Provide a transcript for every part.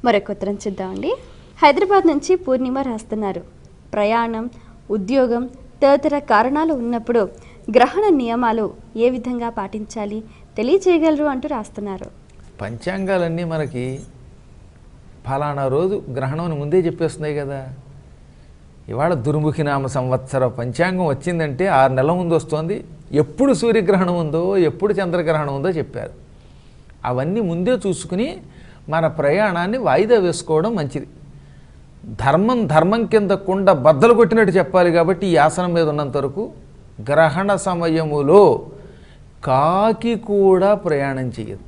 మరొక ఉత్తరం చూద్దామండి. హైదరాబాద్ నుంచి పూర్ణిమ రాస్తున్నారు. ప్రయాణం, ఉద్యోగం తదితర కారణాలు ఉన్నప్పుడు గ్రహణ నియమాలు ఏ విధంగా పాటించాలి తెలియజేయగలరు అంటూ రాస్తున్నారు. పంచాంగాలన్నీ మనకి ఫలానా రోజు గ్రహణం ముందే చెప్పేస్తున్నాయి కదా. ఇవాళ దుర్ముఖి నామ సంవత్సర పంచాంగం వచ్చిందంటే 6 నెలల ముందు వస్తుంది. ఎప్పుడు సూర్యగ్రహణం ఉందో, ఎప్పుడు చంద్రగ్రహణం ఉందో చెప్పారు. అవన్నీ ముందే చూసుకుని మన ప్రయాణాన్ని వాయిదా వేసుకోవడం మంచిది. ధర్మం కింద కుండ బద్దలు కొట్టినట్టు చెప్పాలి. కాబట్టి ఈ ఆసనం మీద ఉన్నంత వరకు గ్రహణ సమయములో కాకి కూడా ప్రయాణం చేయదు.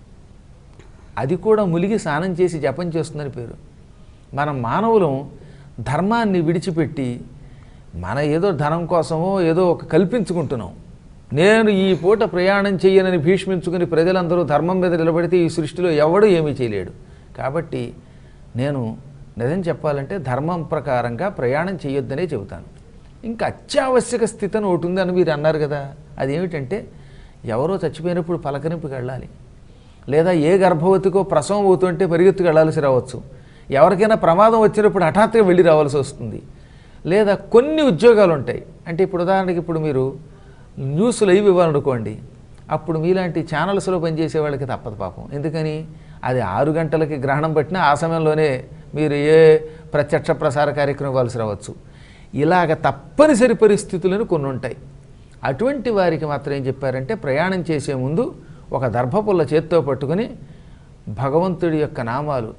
అది కూడా ములిగి స్నానం చేసి జపం చేస్తుందని పేరు. మనం మానవులం ధర్మాన్ని విడిచిపెట్టి మన ఏదో ధనం కోసమో ఏదో ఒక కల్పించుకుంటున్నాం. నేను ఈ పూట ప్రయాణం చెయ్యనని భీష్మించుకుని ప్రజలందరూ ధర్మం మీద నిలబడితే ఈ సృష్టిలో ఎవడూ ఏమీ చేయలేడు. కాబట్టి నేను నిజం చెప్పాలంటే ధర్మం ప్రకారంగా ప్రయాణం చేయొద్దనే చెబుతాను. ఇంకా అత్యావశ్యక స్థితి అని ఒకటి ఉందని మీరు అన్నారు కదా. అదేమిటంటే ఎవరో చచ్చిపోయినప్పుడు పలకరింపుకి వెళ్ళాలి, లేదా ఏ గర్భవతికో ప్రసవం అవుతుంటే పరిగెత్తుకు వెళ్ళాల్సి రావచ్చు, ఎవరికైనా ప్రమాదం వచ్చినప్పుడు హఠాత్తుగా వెళ్ళి రావాల్సి వస్తుంది, లేదా కొన్ని ఉద్యోగాలు ఉంటాయి. అంటే ఇప్పుడు ఉదాహరణకి ఇప్పుడు మీరు న్యూస్ లైవ్ ఇవ్వాలనుకోండి, అప్పుడు మీలాంటి ఛానల్స్లో పనిచేసే వాళ్ళకి తప్పదు పాపం. ఎందుకని అది 6 గంటలకి గ్రహణం పట్టినా ఆ సమయంలోనే మీరు ఏ ప్రత్యక్ష ప్రసార కార్యక్రమం ఇవ్వాల్సి రావచ్చు. ఇలాగ తప్పనిసరి పరిస్థితులను కొన్ని ఉంటాయి. అటువంటి వారికి మాత్రం ఏం చెప్పారంటే ప్రయాణం చేసే ముందు ఒక దర్భపుల్ల చేత్తో పట్టుకుని భగవంతుడి యొక్క నామాలు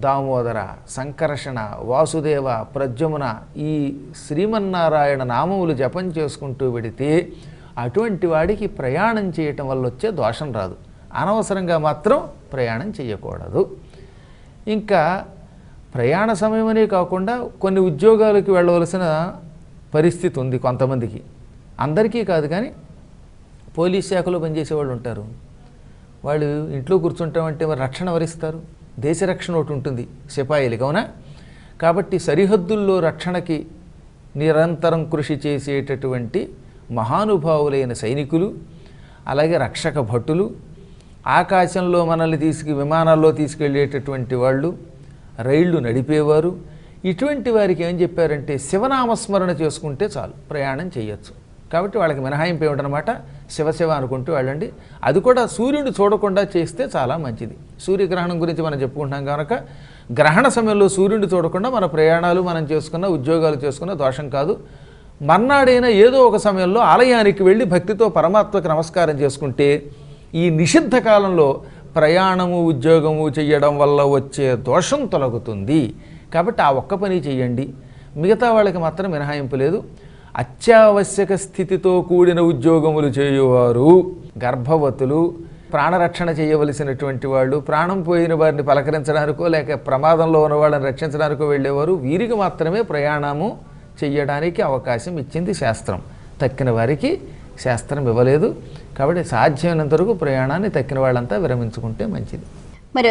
దామోదర, సంకర్షణ, వాసుదేవ, ప్రద్యుమ్న ఈ శ్రీమన్నారాయణ నామములు జపం చేసుకుంటూ వెడితే అటువంటి వాడికి ప్రయాణం చేయటం వల్ల వచ్చే దోషం రాదు. అనవసరంగా మాత్రం ప్రయాణం చేయకూడదు. ఇంకా ప్రయాణ సమయమనే కాకుండా కొన్ని ఉద్యోగాలకు వెళ్ళవలసిన పరిస్థితి ఉంది కొంతమందికి, అందరికీ కాదు. కానీ పోలీస్ శాఖలో పనిచేసే వాళ్ళు ఉంటారు. వాళ్ళు ఇంట్లో కూర్చుంటామంటే మరి రక్షణ వరిస్తారు. దేశ రక్షణ ఒకటి ఉంటుంది సిపాయిలకి, అవునా? కాబట్టి సరిహద్దుల్లో రక్షణకి నిరంతరం కృషి చేసేటటువంటి మహానుభావులైన సైనికులు, అలాగే రక్షక భటులు, ఆకాశంలో మనల్ని విమానాల్లో తీసుకెళ్ళేటటువంటి వాళ్ళు, రైళ్లు నడిపేవారు, ఇటువంటి వారికి ఏం చెప్పారంటే శివనామస్మరణ చేసుకుంటే చాలు ప్రయాణం చేయొచ్చు. కాబట్టి వాళ్ళకి మినహాయింపు ఏమిటనమాట, శివశివ అనుకుంటూ వెళ్ళండి. అది కూడా సూర్యుడిని చూడకుండా చేస్తే చాలా మంచిది. సూర్యగ్రహణం గురించి మనం చెప్పుకుంటున్నాం కనుక గ్రహణ సమయంలో సూర్యుడిని చూడకుండా మన ప్రయాణాలు మనం చేసుకున్న, ఉద్యోగాలు చేసుకున్న దోషం కాదు. మర్నాడైనా ఏదో ఒక సమయంలో ఆలయానికి వెళ్ళి భక్తితో పరమాత్మకు నమస్కారం చేసుకుంటే ఈ నిషిద్ధ కాలంలో ప్రయాణము ఉద్యోగము చేయడం వల్ల వచ్చే దోషం తొలగుతుంది. కాబట్టి ఆ ఒక్క పని చేయండి. మిగతా వాళ్ళకి మాత్రం మినహాయింపు లేదు. అత్యావశ్యక స్థితితో కూడిన ఉద్యోగములు చేయువారు, గర్భవతులు, ప్రాణరక్షణ చేయవలసినటువంటి వాళ్ళు, ప్రాణం పోయిన వారిని పలకరించడానికో లేక ప్రమాదంలో ఉన్న వాళ్ళని రక్షించడానికో వెళ్ళేవారు, వీరికి మాత్రమే ప్రయాణము చెయ్యడానికి అవకాశం ఇచ్చింది శాస్త్రం. తక్కిన వారికి శాస్త్రం ఇవ్వలేదు. కాబట్టి సాధ్యమైనంత వరకు ప్రయాణాన్ని తక్కిన వాళ్ళంతా విరమించుకుంటే మంచిది. మరి